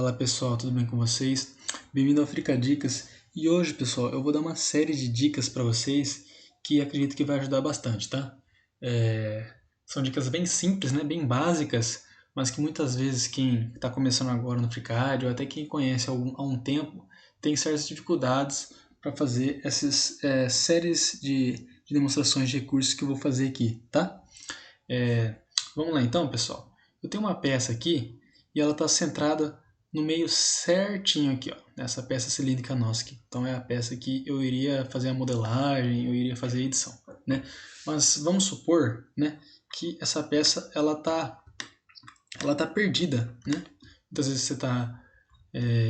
Fala pessoal, tudo bem com vocês? Bem-vindo ao Frica Dicas. E hoje, pessoal, eu vou dar uma série de dicas para vocês que acredito que vai ajudar bastante, tá? São dicas bem simples, né? Bem básicas, mas que muitas vezes quem está começando agora no FreeCAD ou até quem conhece há um tempo tem certas dificuldades para fazer essas séries de demonstrações de recursos que eu vou fazer aqui, tá? Vamos lá então, pessoal. Eu tenho uma peça aqui e ela está centrada no meio certinho aqui, ó, nessa peça cilíndrica nossa aqui. Então é a peça que eu iria fazer a modelagem, eu iria fazer a edição, né? Mas vamos supor, né, que essa peça ela tá perdida, né? Muitas vezes você está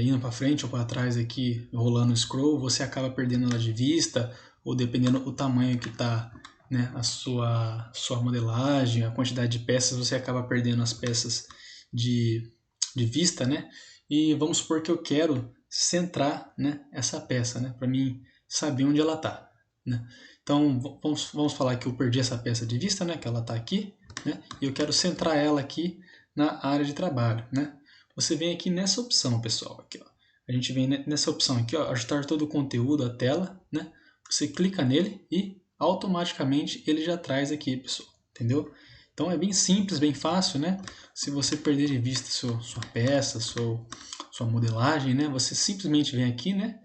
indo para frente ou para trás aqui, rolando o scroll, você acaba perdendo ela de vista, ou dependendo do tamanho que está, né, a sua modelagem, a quantidade de peças, você acaba perdendo as peças de vista, né? E vamos supor que eu quero centrar, né, essa peça, né, para mim saber onde ela está, né? Então vamos falar que eu perdi essa peça de vista, né, que ela está aqui, né, e eu quero centrar ela aqui na área de trabalho, né? Você vem aqui nessa opção, pessoal, aqui, ó. A gente vem nessa opção aqui, ó, ajustar todo o conteúdo à tela, né? Você clica nele e automaticamente ele já traz aqui, pessoal, entendeu? Então é bem simples, bem fácil, né? Se você perder de vista sua peça, sua modelagem, né? Você simplesmente vem aqui, né?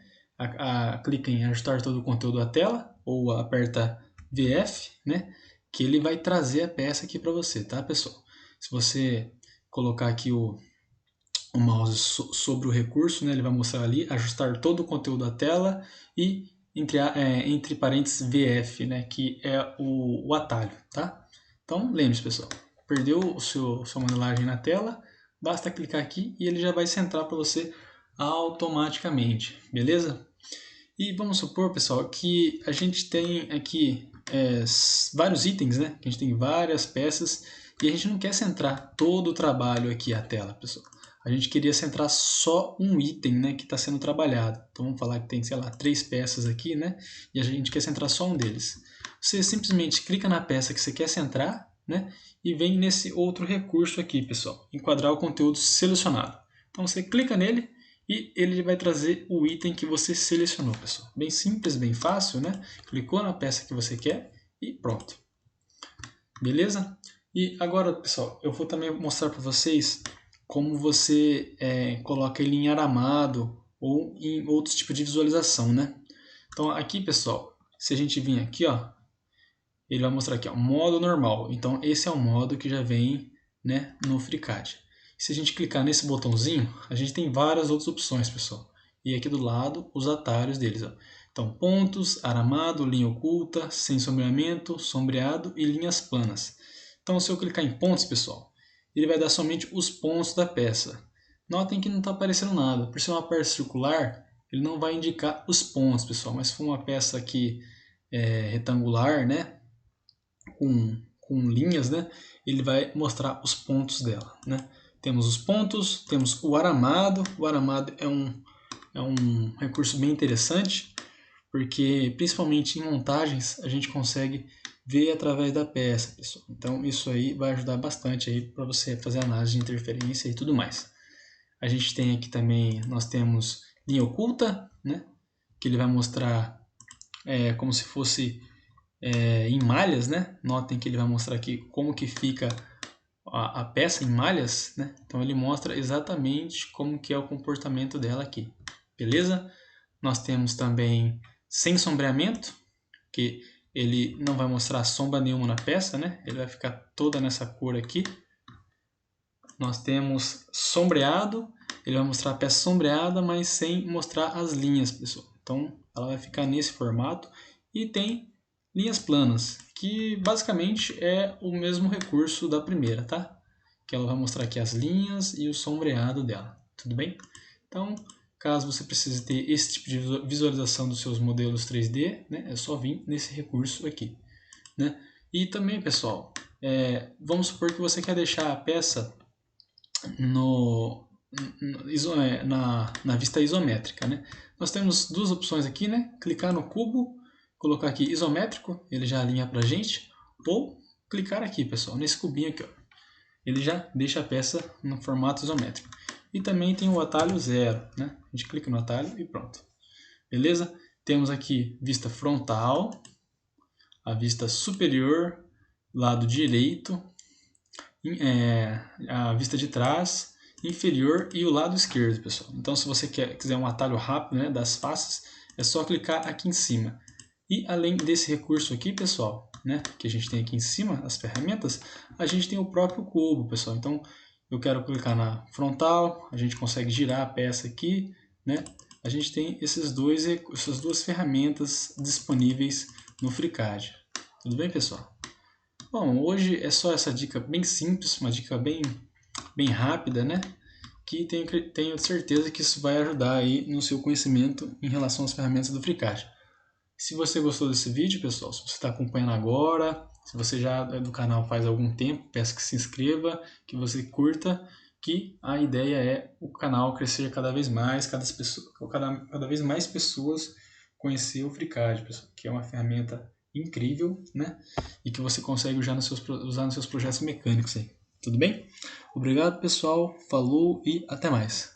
Clica em ajustar todo o conteúdo à tela ou aperta VF, né? Que ele vai trazer a peça aqui para você, tá, pessoal? Se você colocar aqui o mouse sobre o recurso, né, ele vai mostrar ali, ajustar todo o conteúdo da tela e entre parênteses VF, né, que é o atalho, tá? Então, lembre-se, pessoal, perdeu sua modelagem na tela, basta clicar aqui e ele já vai centrar para você automaticamente, beleza? E vamos supor, pessoal, que a gente tem aqui vários itens, né? Que a gente tem várias peças e a gente não quer centrar todo o trabalho aqui à tela, pessoal. A gente queria centrar só um item, né, que está sendo trabalhado. Então vamos falar que tem, sei lá, 3 peças aqui, né? E a gente quer centrar só um deles. Você simplesmente clica na peça que você quer centrar, né? E vem nesse outro recurso aqui, pessoal, enquadrar o conteúdo selecionado. Então você clica nele e ele vai trazer o item que você selecionou, pessoal. Bem simples, bem fácil, né? Clicou na peça que você quer e pronto. Beleza? E agora, pessoal, eu vou também mostrar para vocês como você coloca ele em aramado ou em outros tipos de visualização, né? Então aqui, pessoal, se a gente vir aqui, ó, ele vai mostrar aqui, ó, modo normal. Então esse é o modo que já vem, né, no FreeCAD. Se a gente clicar nesse botãozinho, a gente tem várias outras opções, pessoal. E aqui do lado, os atalhos deles, ó. Então, pontos, aramado, linha oculta, sem sombreamento, sombreado e linhas planas. Então, se eu clicar em pontos, pessoal, ele vai dar somente os pontos da peça. Notem que não está aparecendo nada. Por ser uma peça circular, ele não vai indicar os pontos, pessoal. Mas se for uma peça aqui retangular, né, com linhas, né, ele vai mostrar os pontos dela, né. Temos os pontos, temos o aramado. O aramado é um recurso bem interessante, porque principalmente em montagens a gente consegue ver através da peça, pessoal. Então isso aí vai ajudar bastante aí para você fazer análise de interferência e tudo mais. A gente tem aqui também, nós temos linha oculta, né, que ele vai mostrar como se fosse em malhas, né? Notem que ele vai mostrar aqui como que fica a peça em malhas, né? Então ele mostra exatamente como que é o comportamento dela aqui, beleza? Nós temos também sem sombreamento, que ele não vai mostrar sombra nenhuma na peça, né? Ele vai ficar toda nessa cor aqui. Nós temos sombreado, ele vai mostrar a peça sombreada, mas sem mostrar as linhas, pessoal. Então ela vai ficar nesse formato. E tem linhas planas, que basicamente é o mesmo recurso da primeira, tá? Que ela vai mostrar aqui as linhas e o sombreado dela, tudo bem? Então, caso você precise ter esse tipo de visualização dos seus modelos 3D, né, é só vir nesse recurso aqui, né? E também, pessoal, vamos supor que você quer deixar a peça na vista isométrica, né? Nós temos duas opções aqui, né? Clicar no cubo, colocar aqui isométrico, ele já alinha pra gente, ou clicar aqui, pessoal, nesse cubinho aqui, ó. Ele já deixa a peça no formato isométrico. e também tem o atalho 0, né? A gente clica no atalho e pronto. Beleza? Temos aqui vista frontal, a vista superior, lado direito, a vista de trás, inferior e o lado esquerdo, pessoal. Então, se você quiser um atalho rápido, né, das faces, é só clicar aqui em cima. E além desse recurso aqui, pessoal, né, que a gente tem aqui em cima, as ferramentas, a gente tem o próprio cubo, pessoal. Então, eu quero clicar na frontal, a gente consegue girar a peça aqui, né? A gente tem essas duas ferramentas disponíveis no FreeCAD. Tudo bem, pessoal? Bom, hoje é só essa dica bem simples, uma dica bem rápida, né? Que tenho certeza que isso vai ajudar aí no seu conhecimento em relação às ferramentas do FreeCAD. Se você gostou desse vídeo, pessoal, se você está acompanhando agora, se você já é do canal faz algum tempo, peço que se inscreva, que você curta, que a ideia é o canal crescer cada vez mais, cada vez mais pessoas conhecer o FreeCAD, pessoal, que é uma ferramenta incrível, né? E que você consegue usar nos seus projetos mecânicos aí. Tudo bem? Obrigado, pessoal. Falou e até mais.